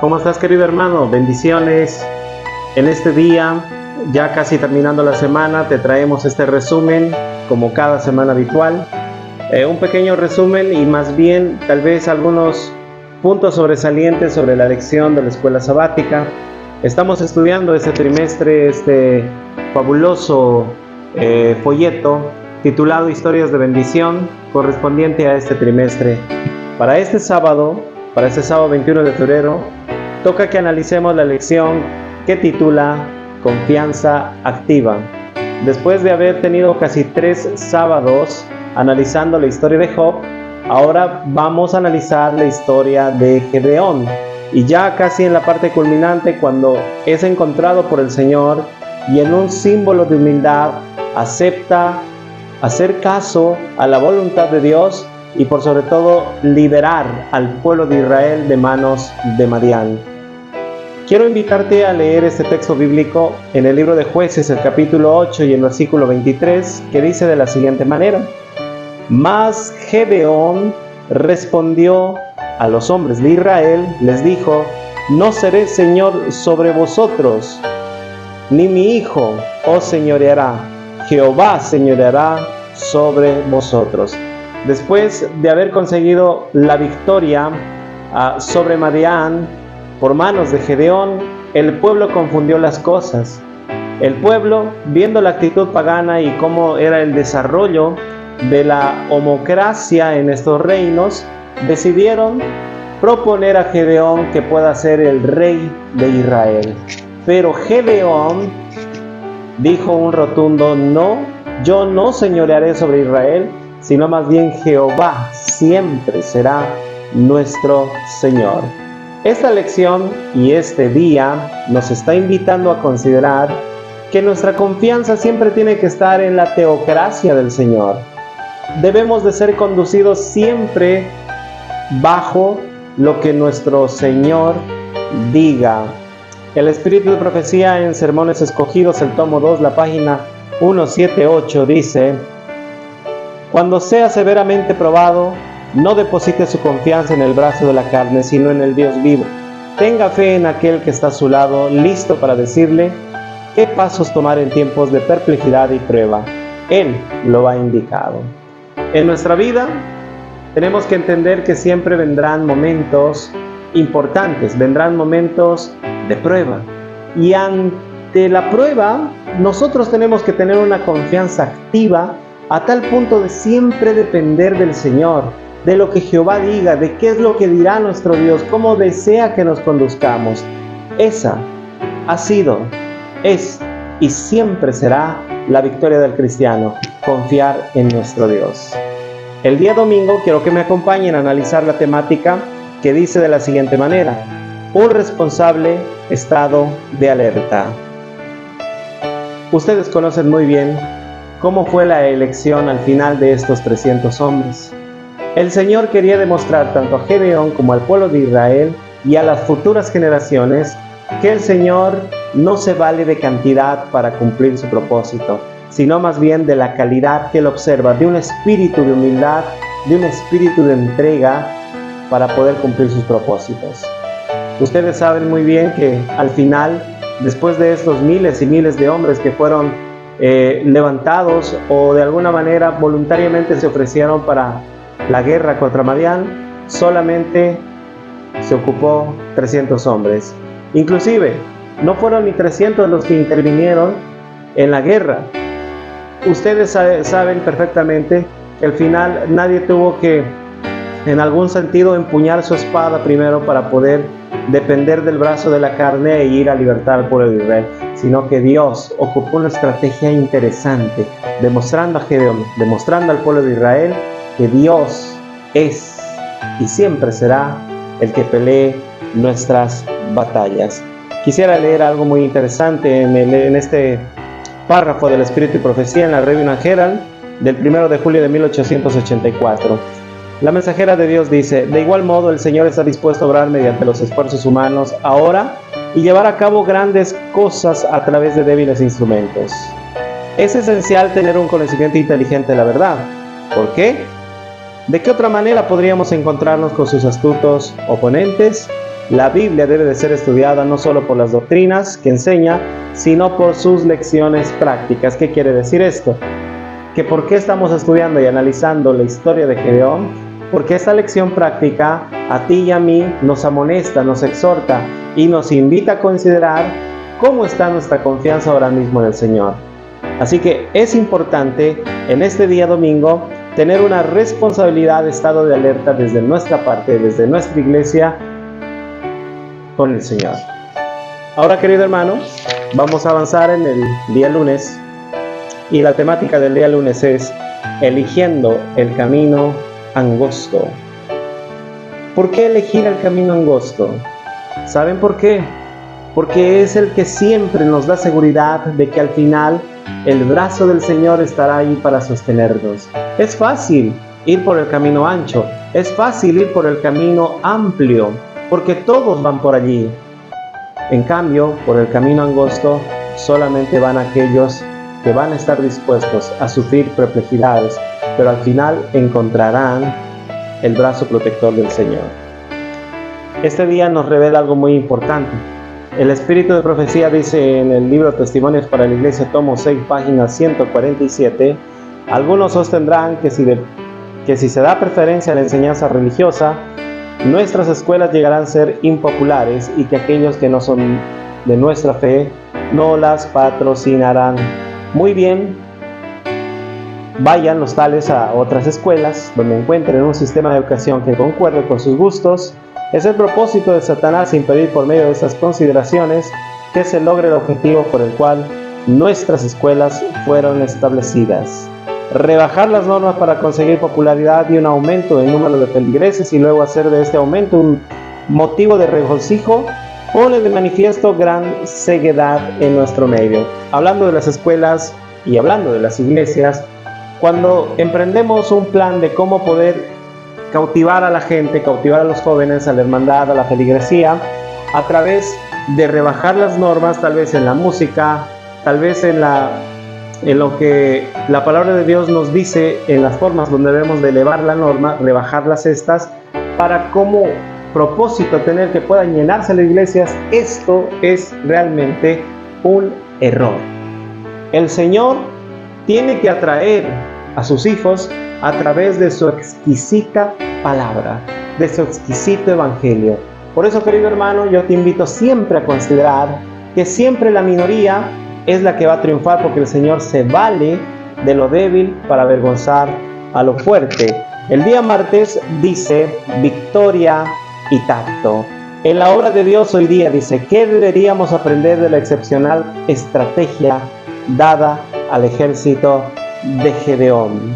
¿Cómo estás, querido hermano? Bendiciones. En este día, ya casi terminando la semana, te traemos este resumen, como cada semana habitual. Un pequeño resumen y más bien tal vez algunos puntos sobresalientes sobre la lección de la escuela sabática. Estamos estudiando este trimestre este fabuloso folleto titulado Historias de Bendición, correspondiente a este trimestre. Para este sábado 21 de febrero, toca que analicemos la lección que titula Confianza Activa. Después de haber tenido casi 3 sábados analizando la historia de Job, ahora vamos a analizar la historia de Gedeón. Y ya casi en la parte culminante, cuando es encontrado por el Señor y en un símbolo de humildad acepta hacer caso a la voluntad de Dios y por sobre todo liberar al pueblo de Israel de manos de Madián. Quiero invitarte a leer este texto bíblico en el libro de Jueces, el capítulo 8 y el versículo 23, que dice de la siguiente manera: Mas Gedeón respondió a los hombres de Israel, les dijo: No seré señor sobre vosotros, ni mi hijo os señoreará, Jehová señoreará sobre vosotros. Después de haber conseguido la victoria sobre Madián por manos de Gedeón, el pueblo confundió las cosas. El pueblo, viendo la actitud pagana y cómo era el desarrollo de la homocracia en estos reinos, decidieron proponer a Gedeón que pueda ser el rey de Israel. Pero Gedeón dijo un rotundo no: yo no señorearé sobre Israel, sino más bien Jehová siempre será nuestro Señor. Esta lección y este día nos está invitando a considerar que nuestra confianza siempre tiene que estar en la teocracia del Señor. Debemos de ser conducidos siempre bajo lo que nuestro Señor diga. El Espíritu de Profecía en Sermones Escogidos, el tomo 2, la página 178, dice: Cuando sea severamente probado, no deposite su confianza en el brazo de la carne, sino en el Dios vivo. Tenga fe en aquel que está a su lado, listo para decirle qué pasos tomar en tiempos de perplejidad y prueba. Él lo ha indicado. En nuestra vida tenemos que entender que siempre vendrán momentos importantes, vendrán momentos de prueba. Y ante la prueba, nosotros tenemos que tener una confianza activa a tal punto de siempre depender del Señor, de lo que Jehová diga, de qué es lo que dirá nuestro Dios, cómo desea que nos conduzcamos. Esa ha sido, es y siempre será la victoria del cristiano: confiar en nuestro Dios. El día domingo quiero que me acompañen a analizar la temática que dice de la siguiente manera: un responsable estado de alerta. Ustedes conocen muy bien cómo fue la elección al final de estos 300 hombres. El Señor quería demostrar tanto a Gedeón como al pueblo de Israel y a las futuras generaciones que el Señor no se vale de cantidad para cumplir su propósito, sino más bien de la calidad que Él observa, de un espíritu de humildad, de un espíritu de entrega para poder cumplir sus propósitos. Ustedes saben muy bien que al final, después de estos miles y miles de hombres que fueron levantados o de alguna manera voluntariamente se ofrecieron para la guerra contra Madián, solamente se ocupó 300 hombres. Inclusive, no fueron ni 300 los que intervinieron en la guerra. Ustedes saben perfectamente que al final nadie tuvo que, en algún sentido, empuñar su espada primero para poder depender del brazo de la carne e ir a libertar al pueblo de Israel, sino que Dios ocupó una estrategia interesante, demostrando a Gedeón, demostrando al pueblo de Israel que Dios es y siempre será el que pelee nuestras batallas. Quisiera leer algo muy interesante en este párrafo del Espíritu y Profecía en la Review and Herald del 1 de julio de 1884. La mensajera de Dios dice: de igual modo el Señor está dispuesto a obrar mediante los esfuerzos humanos ahora y llevar a cabo grandes cosas a través de débiles instrumentos. Es esencial tener un conocimiento inteligente de la verdad. ¿Por qué? ¿De qué otra manera podríamos encontrarnos con sus astutos oponentes? La Biblia debe de ser estudiada no solo por las doctrinas que enseña, sino por sus lecciones prácticas. ¿Qué quiere decir esto? Que por qué estamos estudiando y analizando la historia de Gedeón, porque esta lección práctica a ti y a mí nos amonesta, nos exhorta y nos invita a considerar cómo está nuestra confianza ahora mismo en el Señor. Así que es importante en este día domingo tener una responsabilidad de estado de alerta desde nuestra parte, desde nuestra iglesia, con el Señor. Ahora, querido hermano, vamos a avanzar en el día lunes, y la temática del día lunes es eligiendo el camino angosto. ¿Por qué elegir el camino angosto? ¿Saben por qué? Porque es el que siempre nos da seguridad de que al final el brazo del Señor estará ahí para sostenernos. Es fácil ir por el camino ancho, es fácil ir por el camino amplio, porque todos van por allí. En cambio, por el camino angosto solamente van aquellos que van a estar dispuestos a sufrir perplejidades, pero al final encontrarán el brazo protector del Señor. Este día nos revela algo muy importante. El Espíritu de Profecía dice en el libro Testimonios para la Iglesia, tomo 6, página 147, algunos sostendrán que si se da preferencia a la enseñanza religiosa, nuestras escuelas llegarán a ser impopulares y que aquellos que no son de nuestra fe no las patrocinarán. Muy bien, vayan los tales a otras escuelas donde encuentren un sistema de educación que concuerde con sus gustos. Es el propósito de Satanás impedir por medio de estas consideraciones que se logre el objetivo por el cual nuestras escuelas fueron establecidas. Rebajar las normas para conseguir popularidad y un aumento del número de feligreses y luego hacer de este aumento un motivo de regocijo pone de manifiesto gran ceguedad en nuestro medio. Hablando de las escuelas y hablando de las iglesias, cuando emprendemos un plan de cómo poder cautivar a la gente, cautivar a los jóvenes, a la hermandad, a la feligresía, a través de rebajar las normas, tal vez en la música, tal vez en lo que la palabra de Dios nos dice, en las formas donde debemos de elevar la norma, rebajarlas estas, para como propósito tener que puedan llenarse las iglesias. Esto es realmente un error. El Señor tiene que atraer a sus hijos a través de su exquisita palabra, de su exquisito evangelio. Por eso, querido hermano, yo te invito siempre a considerar que siempre la minoría es la que va a triunfar, porque el Señor se vale de lo débil para avergonzar a lo fuerte. El día martes dice victoria y tacto. En la obra de Dios hoy día dice, ¿qué deberíamos aprender de la excepcional estrategia dada al ejército de Gedeón?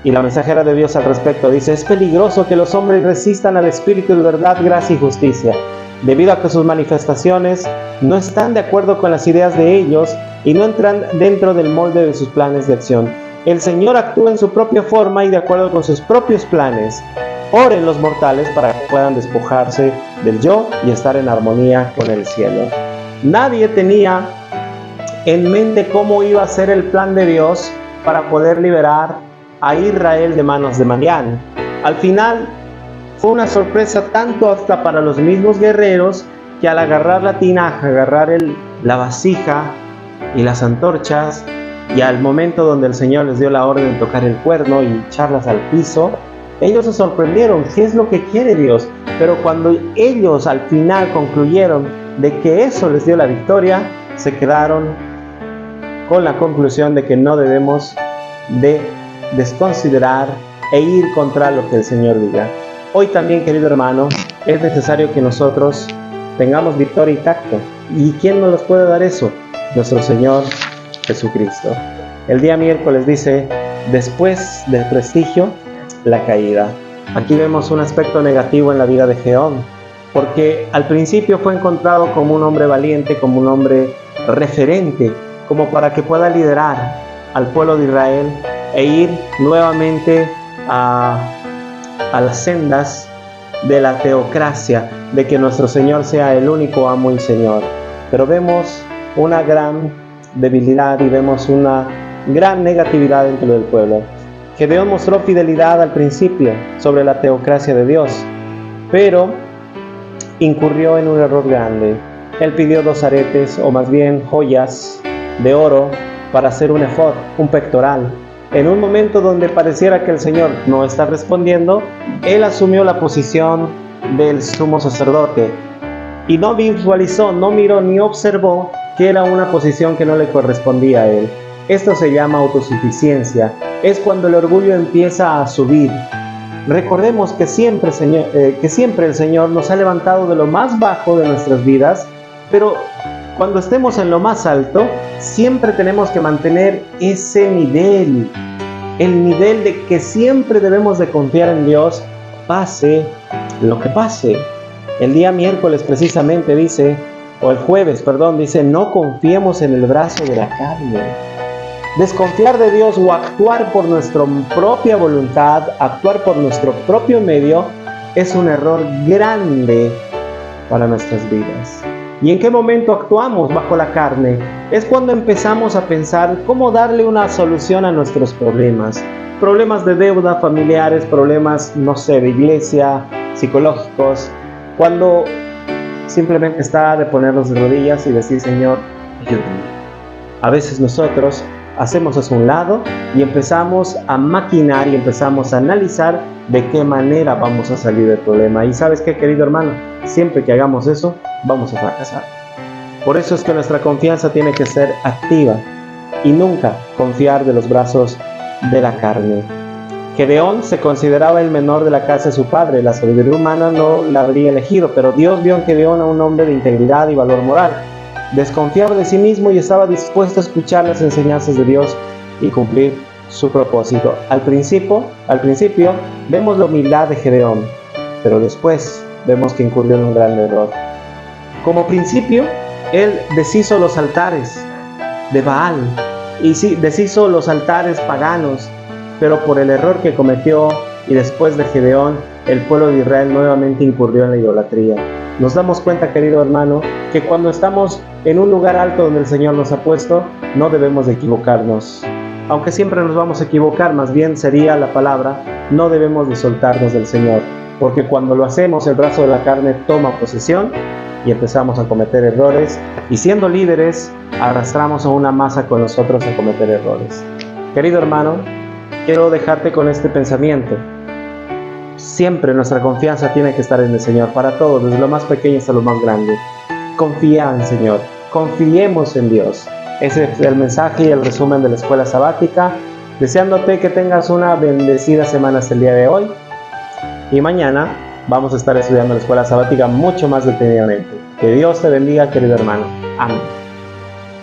Y la mensajera de Dios al respecto dice, es peligroso que los hombres resistan al espíritu de verdad, gracia y justicia, debido a que sus manifestaciones no están de acuerdo con las ideas de ellos y no entran dentro del molde de sus planes de acción. El Señor actúa en su propia forma y de acuerdo con sus propios planes. Oren los mortales para que puedan despojarse del yo y estar en armonía con el cielo. Nadie tenía en mente cómo iba a ser el plan de Dios para poder liberar a Israel de manos de Madián. Al final fue una sorpresa tanto hasta para los mismos guerreros, que al agarrar la tinaja, agarrar la vasija y las antorchas, y al momento donde el Señor les dio la orden de tocar el cuerno y echarlas al piso, ellos se sorprendieron. ¿Qué es lo que quiere Dios? Pero cuando ellos al final concluyeron de que eso les dio la victoria, se quedaron con la conclusión de que no debemos de desconsiderar e ir contra lo que el Señor diga. Hoy también, querido hermano, es necesario que nosotros tengamos victoria y tacto. ¿Y quién nos los puede dar eso? Nuestro Señor Jesucristo. El día miércoles dice, después del prestigio, la caída. Aquí vemos un aspecto negativo en la vida de Gedeón, porque al principio fue encontrado como un hombre valiente, como un hombre referente, como para que pueda liderar al pueblo de Israel e ir nuevamente a las sendas de la teocracia, de que nuestro Señor sea el único amo y Señor. Pero vemos una gran debilidad y vemos una gran negatividad dentro del pueblo. Gedeón mostró fidelidad al principio sobre la teocracia de Dios, pero incurrió en un error grande. Él pidió 2 aretes, o más bien joyas de oro, para hacer un efod, un pectoral. En un momento donde pareciera que el Señor no está respondiendo, él asumió la posición del sumo sacerdote y no visualizó, no miró ni observó que era una posición que no le correspondía a él. Esto se llama autosuficiencia. Es cuando el orgullo empieza a subir. Recordemos que siempre el Señor nos ha levantado de lo más bajo de nuestras vidas, pero cuando estemos en lo más alto, siempre tenemos que mantener ese nivel, el nivel de que siempre debemos de confiar en Dios, pase lo que pase. El día miércoles precisamente dice, o el jueves, perdón, dice, no confiemos en el brazo de la carne. Desconfiar de Dios o actuar por nuestra propia voluntad, actuar por nuestro propio medio, es un error grande para nuestras vidas. ¿Y en qué momento actuamos bajo la carne? Es cuando empezamos a pensar cómo darle una solución a nuestros problemas. Problemas de deuda, familiares, problemas, no sé, de iglesia, psicológicos. Cuando simplemente está de ponernos de rodillas y decir, Señor, ayúdame. A veces nosotros hacemos eso a un lado y empezamos a maquinar y empezamos a analizar de qué manera vamos a salir del problema. Y ¿sabes qué, querido hermano? Siempre que hagamos eso, vamos a fracasar. Por eso es que nuestra confianza tiene que ser activa y nunca confiar de los brazos de la carne. Gedeón se consideraba el menor de la casa de su padre. La sabiduría humana no la habría elegido, pero Dios vio en Gedeón a un hombre de integridad y valor moral. Desconfiaba de sí mismo y estaba dispuesto a escuchar las enseñanzas de Dios y cumplir su propósito. Al principio vemos la humildad de Gedeón, pero después vemos que incurrió en un gran error. Como principio, él deshizo los altares de Baal y sí, deshizo los altares paganos, pero por el error que cometió y después de Gedeón, el pueblo de Israel nuevamente incurrió en la idolatría. Nos damos cuenta, querido hermano, que cuando estamos en un lugar alto donde el Señor nos ha puesto, no debemos de equivocarnos. Aunque siempre nos vamos a equivocar, más bien sería la palabra, no debemos de soltarnos del Señor, porque cuando lo hacemos, el brazo de la carne toma posesión y empezamos a cometer errores, y siendo líderes, arrastramos a una masa con nosotros a cometer errores. Querido hermano, quiero dejarte con este pensamiento. Siempre nuestra confianza tiene que estar en el Señor, para todos, desde lo más pequeño hasta lo más grande. Confía en el Señor, confiemos en Dios. Ese es el mensaje y el resumen de la escuela sabática, deseándote que tengas una bendecida semana hasta el día de hoy, y mañana vamos a estar estudiando la escuela sabática mucho más detenidamente. Que Dios te bendiga, querido hermano. Amén.